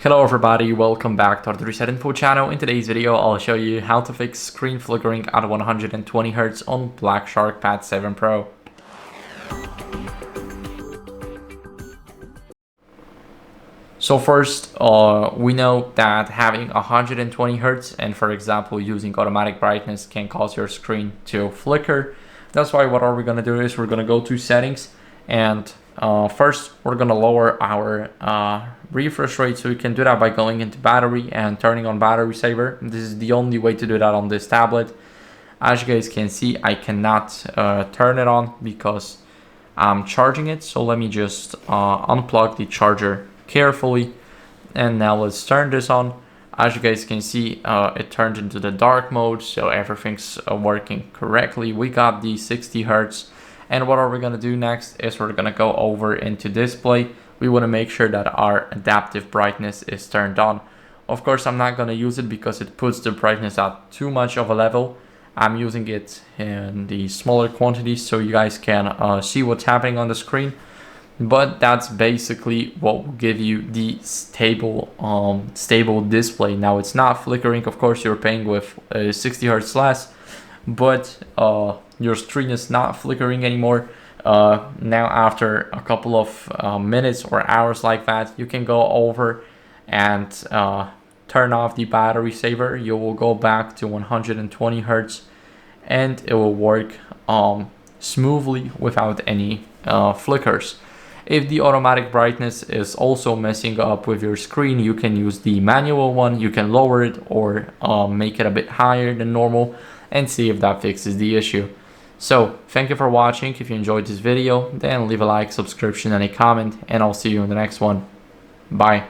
Hello everybody, welcome back to HardReset.Info channel. In today's video, I'll show you how to fix screen flickering at 120 Hz on BLACKSHARK Pad 7 Pro. So first, we know that having 120 Hz and for example using automatic brightness can cause your screen to flicker. That's why what are we going to do is we're going to go to settings and first we're going to lower our refresh rate. So you can do that by going into battery and turning on battery saver. This is the only way to do that on this tablet. As you guys can see, I cannot turn it on because I'm charging it. So let me just unplug the charger carefully, and now let's turn this on. As you guys can see, it turned into the dark mode, so everything's working correctly. We got the 60 Hz, and what are we going to do next is we're going to go over into display. We want to make sure that our adaptive brightness is turned on. Of course, I'm not going to use it because it puts the brightness at too much of a level. I'm using it in the smaller quantities so you guys can see what's happening on the screen. But that's basically what will give you the stable display. Now it's not flickering, of course you're paying with 60 Hz less, but your screen is not flickering anymore. Now after a couple of minutes or hours like that, you can go over and turn off the battery saver. You will go back to 120 Hz and it will work smoothly without any flickers. If the automatic brightness is also messing up with your screen, you can use the manual one. You can lower it or make it a bit higher than normal and see if that fixes the issue. So thank you for watching. If you enjoyed this video, then leave a like, subscription, and a comment, and I'll see you in the next one. Bye.